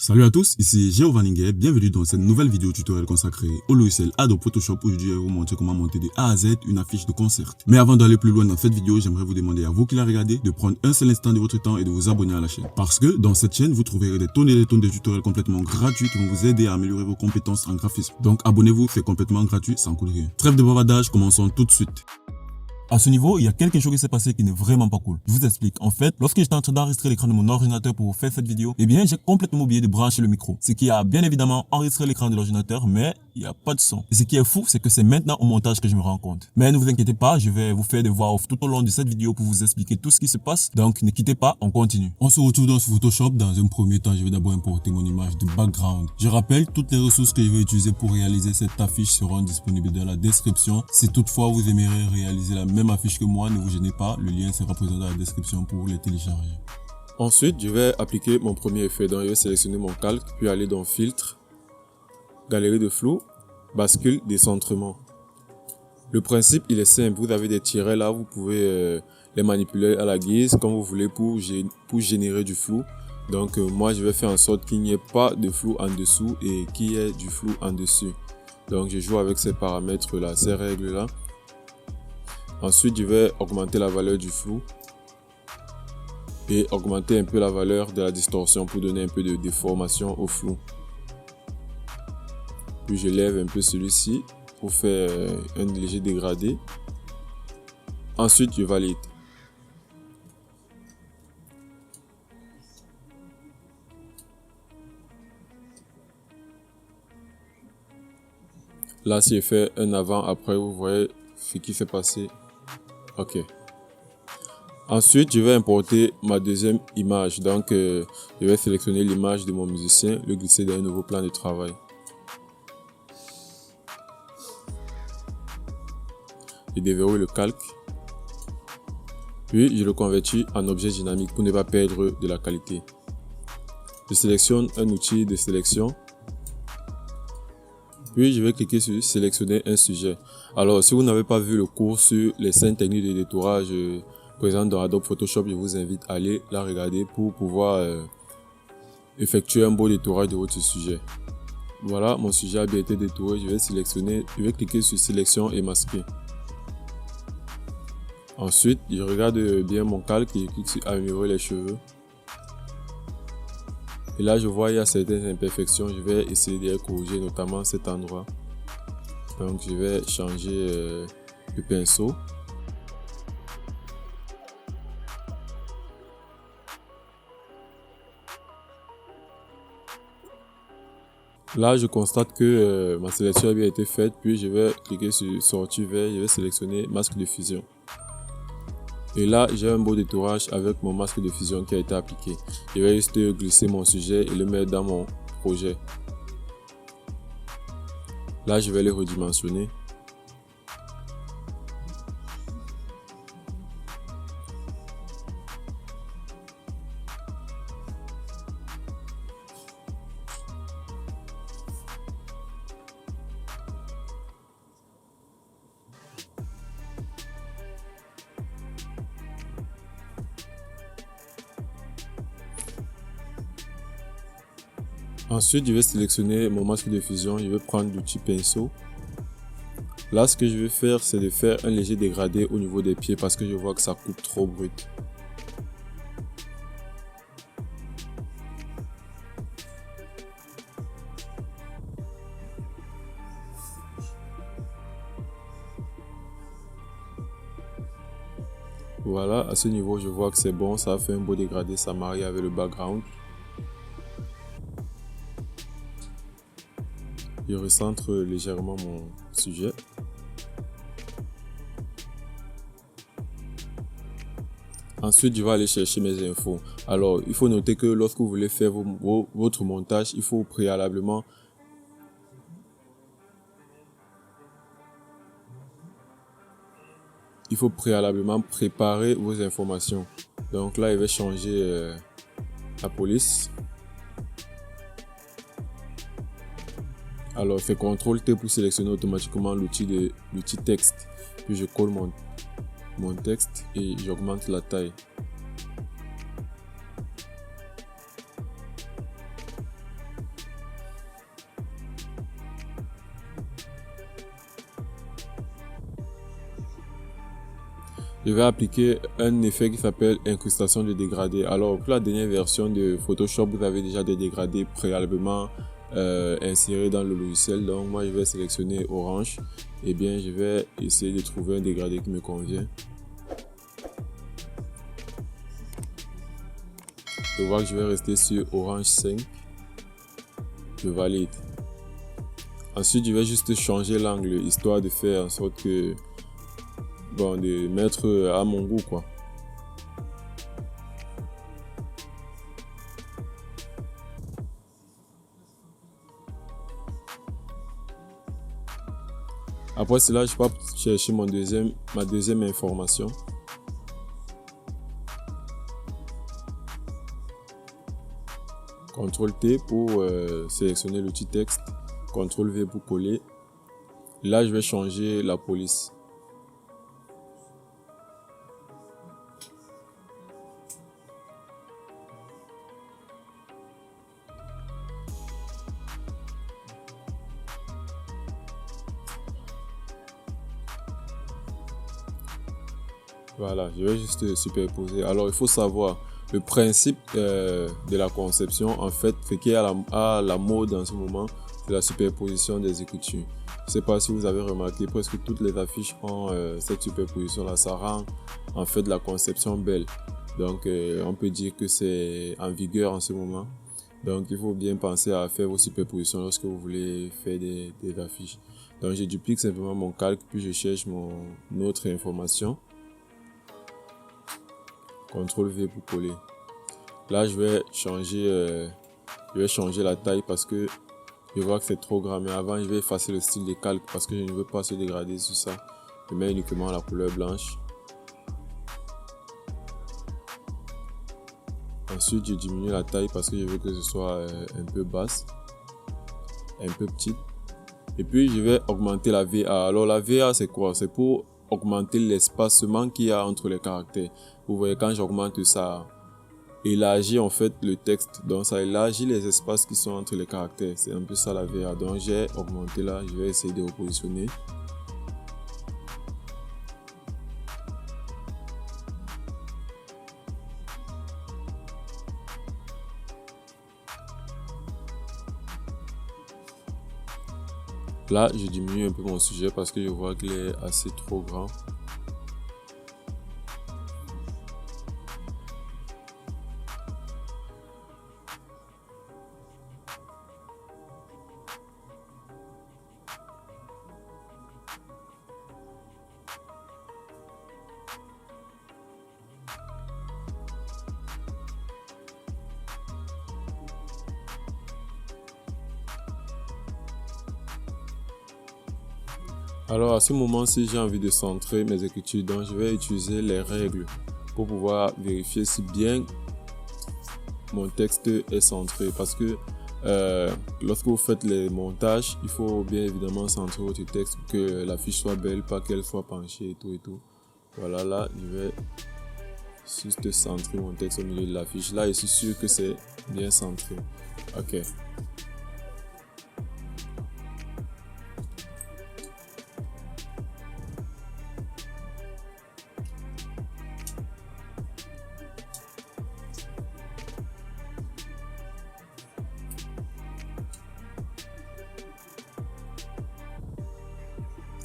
Salut à tous, ici Géo Vaninguet, bienvenue dans cette nouvelle vidéo tutoriel consacrée au logiciel Adobe Photoshop. Aujourd'hui, je vais vous montrer comment monter de A à Z une affiche de concert. Mais avant d'aller plus loin dans cette vidéo, j'aimerais vous demander à vous qui la regardez de prendre un seul instant de votre temps et de vous abonner à la chaîne. Parce que dans cette chaîne, vous trouverez des tonnes et des tonnes de tutoriels complètement gratuits qui vont vous aider à améliorer vos compétences en graphisme. Donc abonnez-vous, c'est complètement gratuit, ça en coûte rien. Trêve de bavardage, commençons tout de suite. À ce niveau, il y a quelque chose qui s'est passé qui n'est vraiment pas cool. Je vous explique. En fait, lorsque j'étais en train d'enregistrer l'écran de mon ordinateur pour faire cette vidéo, eh bien, j'ai complètement oublié de brancher le micro. Ce qui a bien évidemment enregistré l'écran de l'ordinateur, mais il n'y a pas de son. Et ce qui est fou, c'est que c'est maintenant au montage que je me rends compte. Mais ne vous inquiétez pas, je vais vous faire des voix off tout au long de cette vidéo pour vous expliquer tout ce qui se passe. Donc, ne quittez pas, on continue. On se retrouve dans Photoshop. Dans un premier temps, je vais d'abord importer mon image de background. Je rappelle, toutes les ressources que je vais utiliser pour réaliser cette affiche seront disponibles dans la description. Si toutefois vous aimeriez réaliser la même affiche que moi, ne vous gênez pas, le lien sera présent dans la description pour les télécharger. Ensuite, je vais appliquer mon premier effet. Donc, je vais sélectionner mon calque, puis aller dans Filtre, Galerie de flou, Bascule, Décentrement. Le principe, il est simple. Vous avez des tirets là, vous pouvez les manipuler à la guise comme vous voulez pour générer du flou. Donc, moi, je vais faire en sorte qu'il n'y ait pas de flou en dessous et qu'il y ait du flou en dessus. Donc, je joue avec ces paramètres là, ces règles là. Ensuite, je vais augmenter la valeur du flou et augmenter un peu la valeur de la distorsion pour donner un peu de déformation au flou. Puis je lève un peu celui-ci pour faire un léger dégradé. Ensuite, je valide. Là, si je fais un avant-après, vous voyez ce qui s'est passé. Ok. Ensuite, je vais importer ma deuxième image. Donc, je vais sélectionner l'image de mon musicien, le glisser dans un nouveau plan de travail. Je déverrouille le calque. Puis, je le convertis en objet dynamique pour ne pas perdre de la qualité. Je sélectionne un outil de sélection. Puis, je vais cliquer sur sélectionner un sujet. Alors, si vous n'avez pas vu le cours sur les 5 techniques de détourage présentes dans Adobe Photoshop, je vous invite à aller la regarder pour pouvoir effectuer un beau détourage de votre sujet. Voilà, mon sujet a bien été détouré. Je vais cliquer sur sélection et masquer. Ensuite, je regarde bien mon calque et je clique sur améliorer les cheveux. Et là, je vois il y a certaines imperfections. Je vais essayer de les corriger, notamment cet endroit. Donc, je vais changer le pinceau. Là, je constate que ma sélection a bien été faite. Puis, je vais cliquer sur sortie vert. Je vais sélectionner masque de fusion. Et là, j'ai un beau détourage avec mon masque de fusion qui a été appliqué. Je vais juste glisser mon sujet et le mettre dans mon projet. Là, je vais le redimensionner. Ensuite, je vais sélectionner mon masque de fusion. Je vais prendre l'outil pinceau. Là, ce que je vais faire, c'est de faire un léger dégradé au niveau des pieds parce que je vois que ça coupe trop brut. Voilà, à ce niveau, je vois que c'est bon. Ça a fait un beau dégradé, ça marie avec le background. Je recentre légèrement mon sujet. Ensuite, je vais aller chercher mes infos. Alors, il faut noter que lorsque vous voulez faire votre montage, il faut préalablement préparer vos informations. Donc là, je vais changer la police. Alors, je fais CTRL-T pour sélectionner automatiquement l'outil texte. Puis je colle mon texte et j'augmente la taille. je vais appliquer un effet qui s'appelle incrustation de dégradés. Alors pour la dernière version de Photoshop, vous avez déjà des dégradés préalablement insérés dans le logiciel. Donc moi je vais sélectionner orange. Et bien je vais essayer de trouver un dégradé qui me convient. Je vois que je vais rester sur orange 5. Je valide. Ensuite je vais juste changer l'angle histoire de faire en sorte que de mettre à mon goût quoi. Après cela, je vais chercher ma deuxième information. CTRL T pour sélectionner l'outil texte. CTRL V pour coller. Là, je vais changer la police. Voilà, je vais juste superposer. Alors, il faut savoir, le principe de la conception, en fait, ce qui est à la mode en ce moment, c'est la superposition des écritures. Je ne sais pas si vous avez remarqué, presque toutes les affiches ont cette superposition-là. Ça rend en fait la conception belle. Donc, on peut dire que c'est en vigueur en ce moment. Donc, il faut bien penser à faire vos superpositions lorsque vous voulez faire des affiches. Donc, je duplique simplement mon calque, puis je cherche mon autre information. CTRL V pour coller. Là, je vais changer la taille parce que je vois que c'est trop grand. Mais avant, je vais effacer le style de calque parce que je ne veux pas se dégrader sur ça. Je mets uniquement la couleur blanche. Ensuite, je diminue la taille parce que je veux que ce soit un peu basse, un peu petite. Et puis, je vais augmenter la VA. Alors, la VA, c'est quoi? C'est pour augmenter l'espacement qu'il y a entre les caractères. Vous voyez, quand j'augmente ça, élargit en fait le texte. Donc, ça élargit les espaces qui sont entre les caractères. C'est un peu ça la VA. Donc, j'ai augmenté là. Je vais essayer de repositionner. Là, je diminue un peu mon sujet parce que je vois qu'il est assez trop grand. Alors à ce moment-ci, j'ai envie de centrer mes écritures, donc je vais utiliser les règles pour pouvoir vérifier si bien mon texte est centré. Parce que lorsque vous faites les montages, il faut bien évidemment centrer votre texte pour que la fiche soit belle, pas qu'elle soit penchée et tout et tout. Voilà, là je vais juste centrer mon texte au milieu de la fiche. Là, je suis sûr que c'est bien centré. Ok.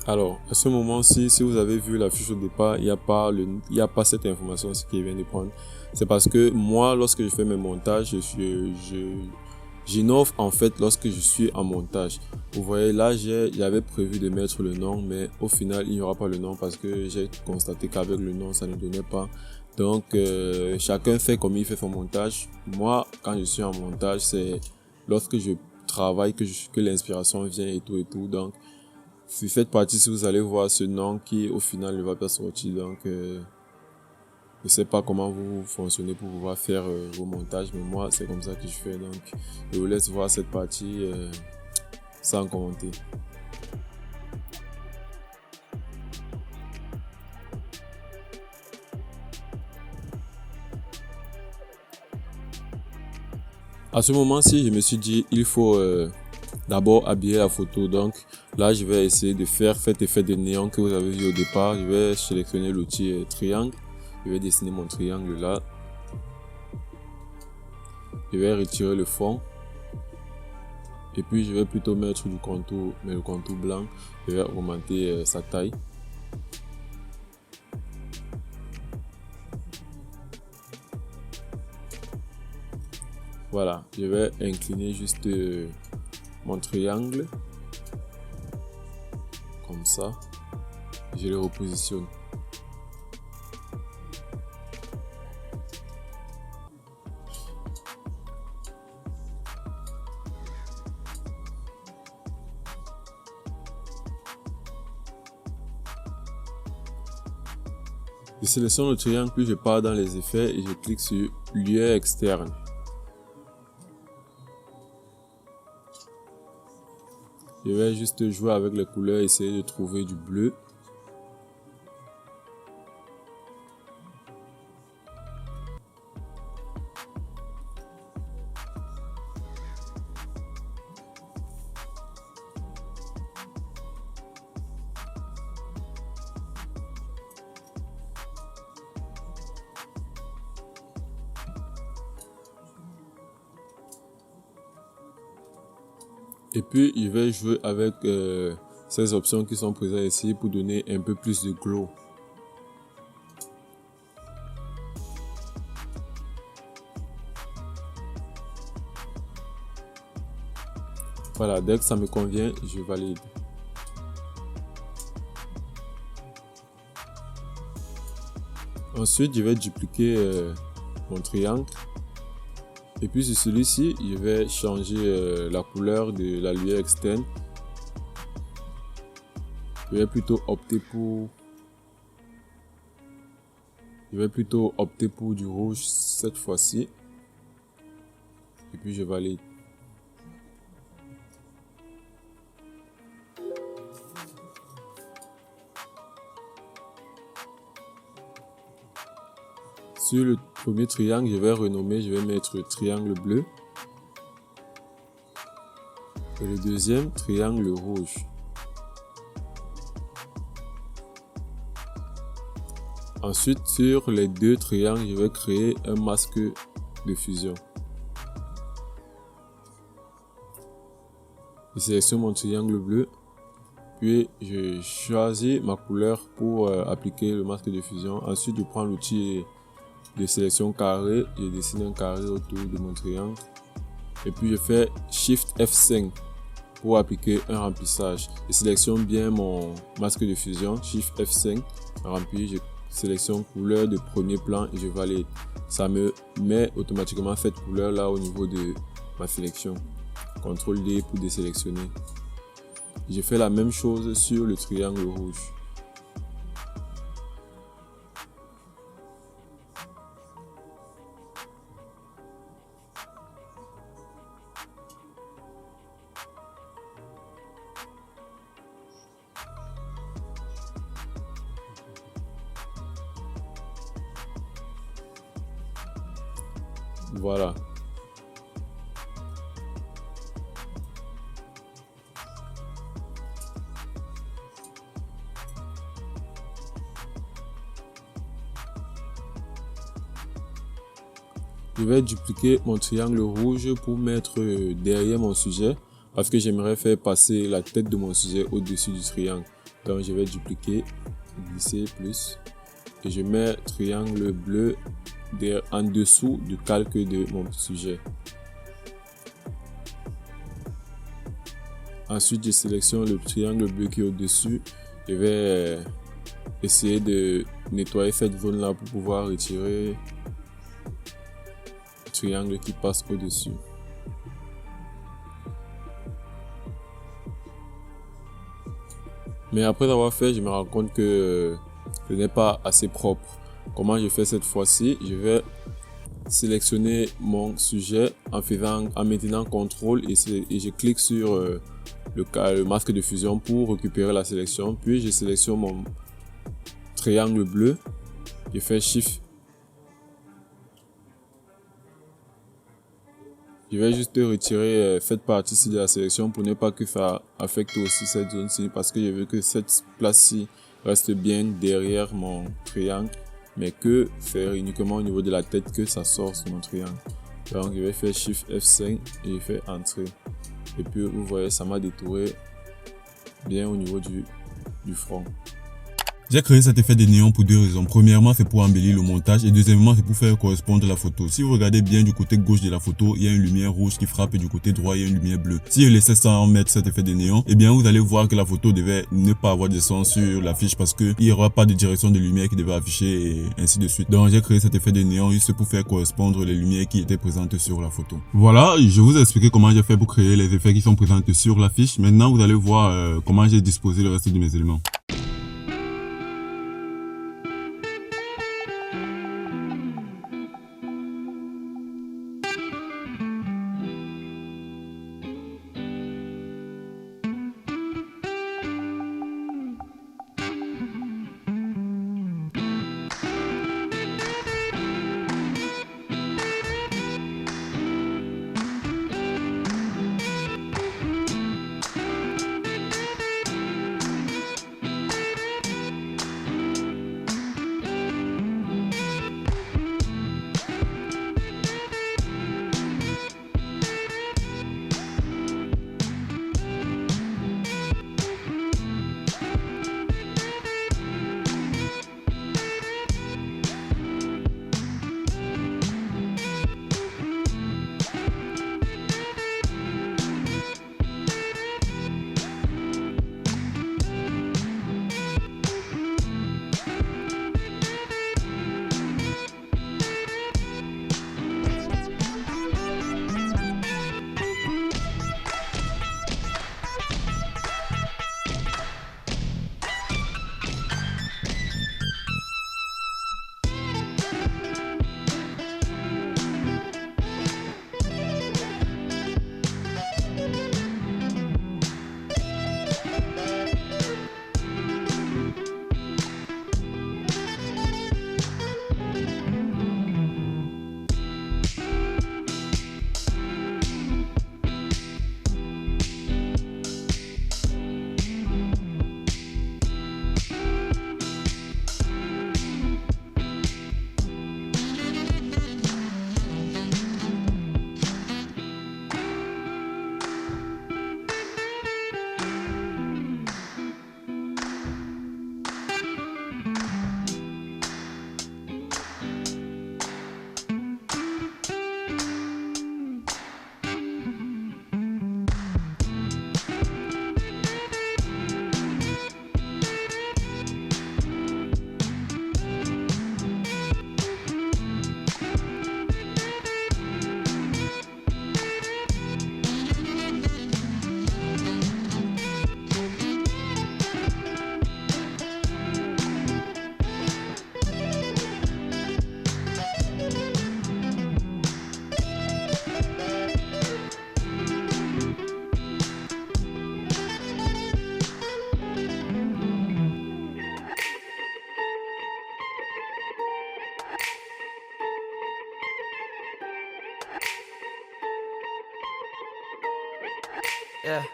Alors, à ce moment-ci, si vous avez vu la fiche au départ, il n'y a pas cette information qui vient de prendre. C'est parce que moi, lorsque je fais mes montages, j'innove en fait lorsque je suis en montage. Vous voyez, là, j'avais prévu de mettre le nom, mais au final, il n'y aura pas le nom parce que j'ai constaté qu'avec le nom, ça ne donnait pas. Donc, chacun fait comme il fait son montage. Moi, quand je suis en montage, c'est lorsque je travaille que l'inspiration vient et tout et tout. Donc, sur cette partie, si vous allez voir ce nom qui au final ne va pas sortir, donc je ne sais pas comment vous fonctionnez pour pouvoir faire vos montages, mais moi c'est comme ça que je fais, donc je vous laisse voir cette partie sans commenter. À ce moment-ci, je me suis dit il faut d'abord habiller la photo. Donc là, je vais essayer de faire cet effet de néant que vous avez vu au départ. Je vais sélectionner l'outil triangle. Je vais dessiner mon triangle là. Je vais retirer le fond. Et puis je vais plutôt mettre du contour, mais le contour blanc. Je vais augmenter sa taille. Voilà, je vais incliner juste mon triangle. Comme ça. Je le repositionne. Je sélectionne le triangle, puis je pars dans les effets et je clique sur lueur externe. Je vais juste jouer avec les couleurs, essayer de trouver du bleu. Et puis, je vais jouer avec ces options qui sont présentes ici pour donner un peu plus de glow. Voilà, dès que ça me convient, je valide. Ensuite, je vais dupliquer mon triangle. Et puis sur celui-ci, je vais changer la couleur de la lueur externe. Je vais plutôt opter pour du rouge cette fois-ci. Et puis je valide. Sur le premier triangle, je vais renommer, je vais mettre triangle bleu. Et le deuxième, triangle rouge. Ensuite, sur les deux triangles, je vais créer un masque de fusion. Je sélectionne mon triangle bleu. Puis je choisis ma couleur pour appliquer le masque de fusion. Ensuite, je prends l'outil de sélection carré, je dessine un carré autour de mon triangle et puis je fais Shift F5 pour appliquer un remplissage. Je sélectionne bien mon masque de fusion, Shift F5, rempli, je sélectionne couleur de premier plan et je valide. Ça me met automatiquement cette couleur là au niveau de ma sélection. CTRL D pour désélectionner. Je fais la même chose sur le triangle rouge. Voilà. Je vais dupliquer mon triangle rouge pour mettre derrière mon sujet parce que j'aimerais faire passer la tête de mon sujet au-dessus du triangle. Donc je vais dupliquer, glisser plus et je mets triangle bleu en dessous du calque de mon sujet. Ensuite, je sélectionne le triangle bleu qui est au-dessus. Je vais essayer de nettoyer cette zone-là pour pouvoir retirer le triangle qui passe au-dessus. Mais après avoir fait, je me rends compte que ce n'est pas assez propre. Comment je fais cette fois-ci? Je vais sélectionner mon sujet en maintenant CTRL et je clique sur le masque de fusion pour récupérer la sélection. Puis je sélectionne mon triangle bleu. Je fais Shift. Je vais juste retirer cette partie-ci de la sélection pour ne pas que ça affecte aussi cette zone-ci, parce que je veux que cette place-ci reste bien derrière mon triangle, mais que c'est uniquement au niveau de la tête que ça sort sur mon triangle. Donc je vais faire Shift F5 et je fais Entrer. Et puis vous voyez, ça m'a détouré bien au niveau du front. J'ai créé cet effet de néon pour deux raisons. Premièrement, c'est pour embellir le montage et deuxièmement, c'est pour faire correspondre la photo. Si vous regardez bien du côté gauche de la photo, il y a une lumière rouge qui frappe et du côté droit, il y a une lumière bleue. Si je laissais sans mettre cet effet de néon, eh bien, vous allez voir que la photo devait ne pas avoir de sens sur l'affiche parce qu'il n'y aura pas de direction de lumière qui devait afficher et ainsi de suite. Donc, j'ai créé cet effet de néon juste pour faire correspondre les lumières qui étaient présentes sur la photo. Voilà, je vous ai expliqué comment j'ai fait pour créer les effets qui sont présents sur l'affiche. Maintenant, vous allez voir comment j'ai disposé le reste de mes éléments. Yeah.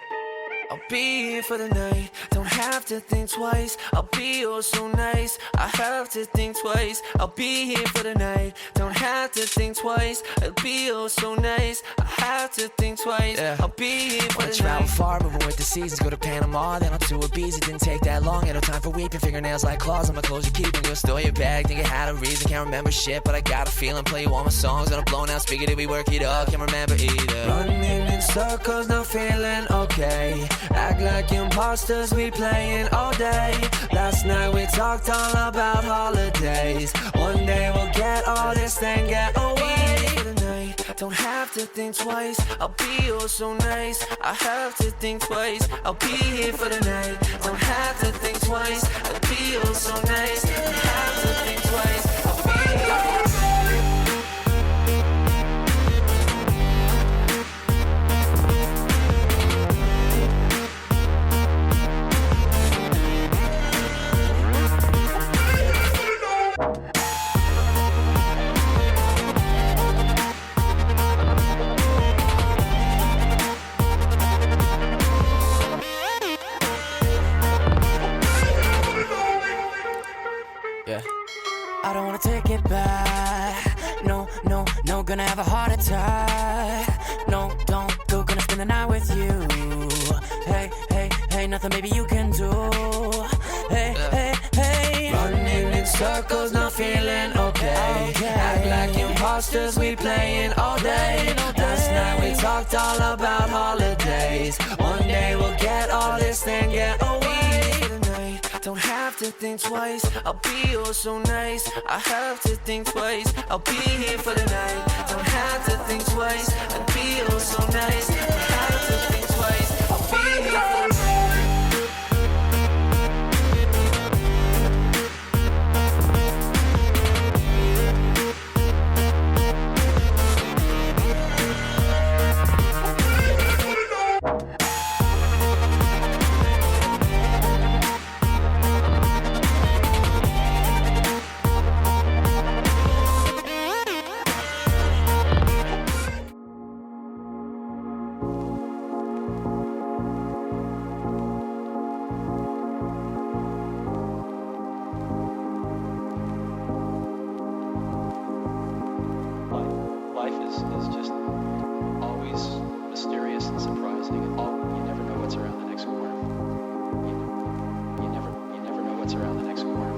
I'll be here for the night, don't have to think twice. I'll be oh so nice, I have to think twice. I'll be here for the night, don't have to think twice. I'll be oh so nice, I have to think twice. Yeah. I'll be here for the night. Travel far, moving with the seasons, go to Panama, then on to Ibiza. Didn't take that long, ain't no time for weeping. Fingernails like claws on my clothes, you keeping. You'll store your bag, think it had a reason. Can't remember shit, but I got a feeling. Play you all my songs on a blown out speaker, did we work it up? Can't remember either. Running in circles, not feeling okay. Act like imposters, we playing all day. Last night we talked all about holidays. One day we'll get all this thing, get away. For the night, don't have to think twice. I'll be oh so nice, I have to think twice. I'll be here for the night, don't have to think twice. I'll be oh so nice, I have to think twice. I'll be here. spend the night with you. Hey, hey, hey, nothing baby you can do. Hey, hey, hey. Running in circles, not feeling okay. Act like imposters, we playing all day. Last night we talked all about holidays. One day we'll get all this thing, get away for the night. Don't have to think twice, I'll be oh so nice. I have to think twice, I'll be here for the night. Don't have to think twice, I'll be oh so nice. Don't have to think twice, I'll be here for the night. Life is just always mysterious and surprising. You never know what's around the next corner. You never know what's around the next corner.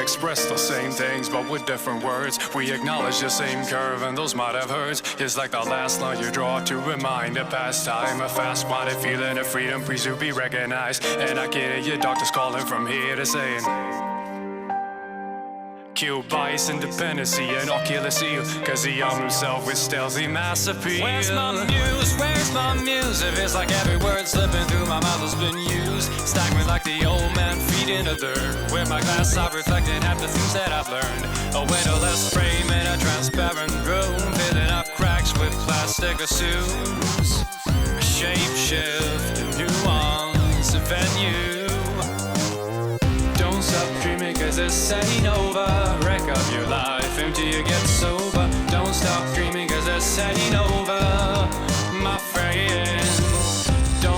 Express the same things but with different words. We acknowledge the same curve and those might have hurts. It's like the last line you draw to remind a past time. A fast-minded feeling of freedom, please to be recognized. And I get it, your doctor's calling from here to saying kill bias, independency, and oculus eel, cause he armed himself with stealthy mass appeal. Where's my muse? Where's my muse? It feels like every word slipping through my mouth has been used. Stagnant like the old man feet in the dirt. With my glass I've reflected half the things that I've learned. A windowless frame in a transparent room, filling up cracks with plastic assumes. A shape shift, a nuance, a venue. Don't stop dreaming cause this ain't over. Wreck up your life until you get sober. Don't stop dreaming cause this ain't over, my friend. Don't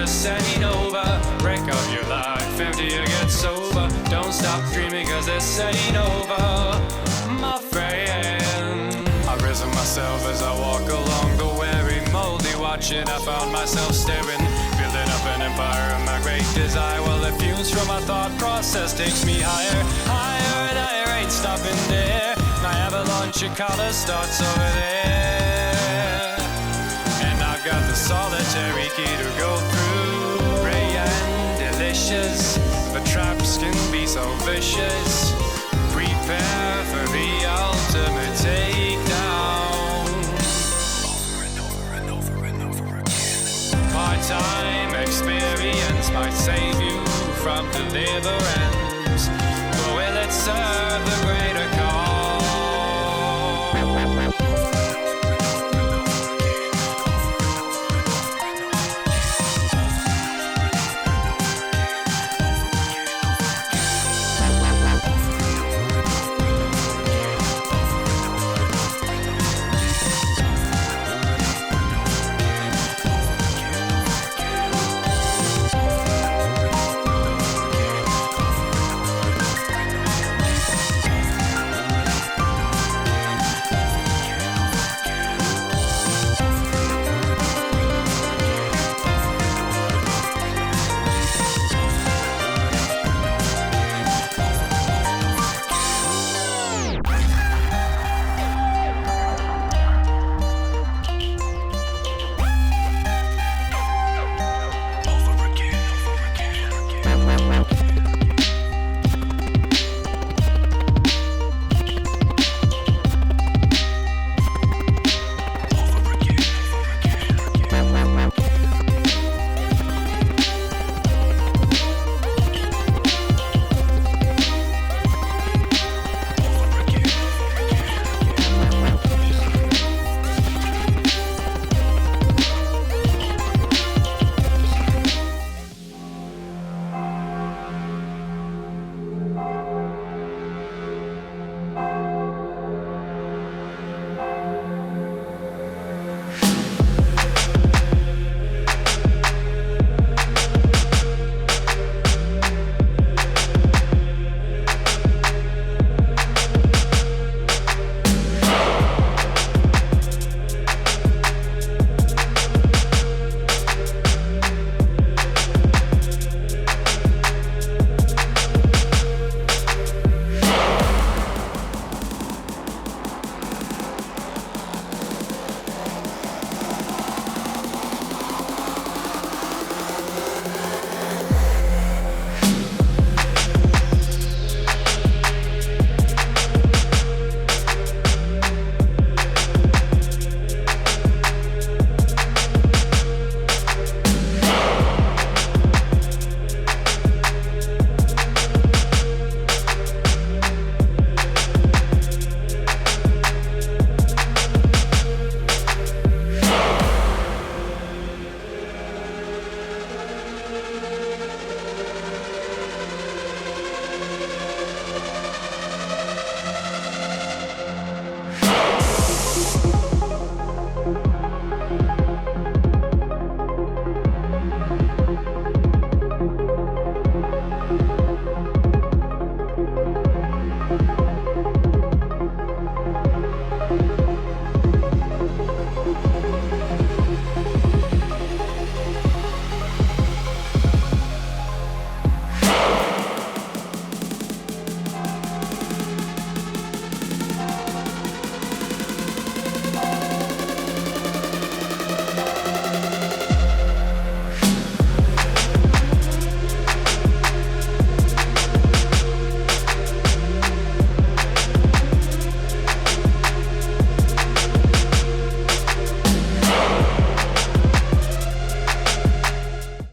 just setting over. Break up your life, empty or get sober. Don't stop dreaming cause it's setting over, my friend. I risen myself as I walk along the weary, moldy watching. I found myself staring, building up an empire of my great desire. Well, the fumes from my thought process takes me higher, higher, and I ain't stopping there. My avalanche of color starts over there, and I've got the solitary key to go through. Ray and delicious, but traps can be so vicious. Prepare for the ultimate takedown. Over and over and over and over again. Part-time experience might save you from deliverance, but will it serve the greater cause?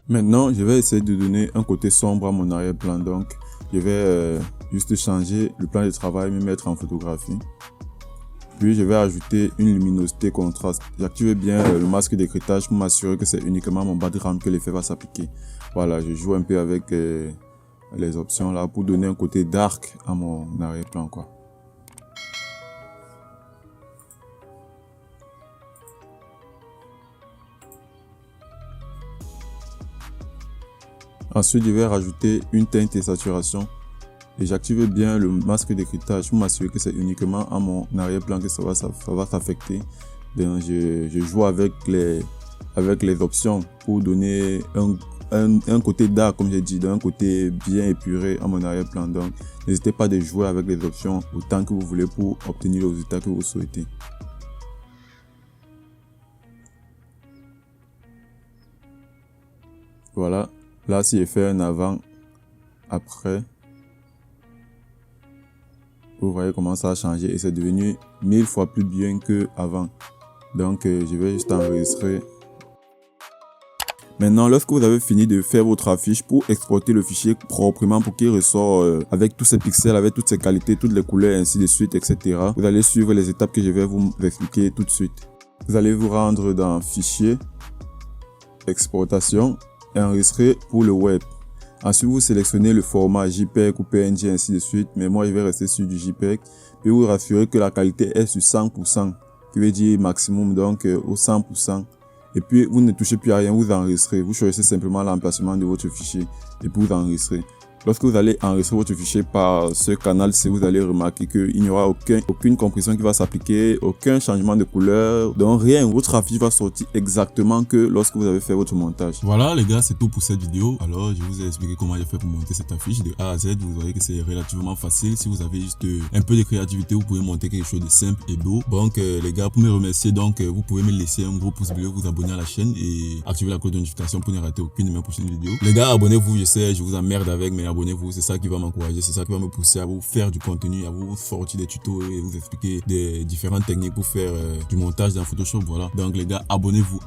Maintenant, je vais essayer de donner un côté sombre à mon arrière-plan. Donc, je vais juste changer le plan de travail, me mettre en photographie. Puis, je vais ajouter une luminosité contraste. J'active bien le masque d'écrêtage pour m'assurer que c'est uniquement mon background que l'effet va s'appliquer. Voilà, je joue un peu avec les options là pour donner un côté dark à mon arrière-plan, quoi. Ensuite, je vais rajouter une teinte et saturation. Et j'active bien le masque d'écritage pour m'assurer que c'est uniquement à mon arrière-plan que ça va s'affecter. Donc, je joue avec les options pour donner un côté dark, comme j'ai dit, un côté bien épuré à mon arrière-plan. Donc, n'hésitez pas à jouer avec les options autant que vous voulez pour obtenir le résultat que vous souhaitez. Voilà, là si je fais un avant, après, vous voyez comment ça a changé et c'est devenu 1000 fois plus bien que avant. Donc je vais juste enregistrer. Maintenant, lorsque vous avez fini de faire votre affiche, pour exporter le fichier proprement pour qu'il ressort avec tous ces pixels, avec toutes ces qualités, toutes les couleurs, ainsi de suite, etc. Vous allez suivre les étapes que je vais vous expliquer tout de suite. Vous allez vous rendre dans Fichier, Exportation, et Enregistrer pour le web. Ensuite, vous sélectionnez le format JPEG ou PNG, ainsi de suite. Mais moi, je vais rester sur du JPEG. Puis vous rassurez que la qualité est sur 100%, qui veut dire maximum, donc au 100%. Et puis, vous ne touchez plus à rien, vous enregistrez. Vous choisissez simplement l'emplacement de votre fichier et puis vous enregistrez. Lorsque vous allez enregistrer votre fichier par ce canal-ci, vous allez remarquer qu'il n'y aura aucune compression qui va s'appliquer, aucun changement de couleur, donc rien. Votre affiche va sortir exactement que lorsque vous avez fait votre montage. Voilà les gars, c'est tout pour cette vidéo. Alors, je vous ai expliqué comment j'ai fait pour monter cette affiche de A à Z. Vous voyez que c'est relativement facile. Si vous avez juste un peu de créativité, vous pouvez monter quelque chose de simple et beau. Donc les gars, pour me remercier, donc vous pouvez me laisser un gros pouce bleu, vous abonner à la chaîne et activer la cloche de notification pour ne rater aucune de mes prochaines vidéos. Les gars, abonnez-vous, je sais, je vous emmerde avec, mais abonnez-vous, c'est ça qui va m'encourager, c'est ça qui va me pousser à vous faire du contenu, à vous sortir des tutos et vous expliquer des différentes techniques pour faire du montage dans Photoshop, voilà. Donc les gars, abonnez-vous.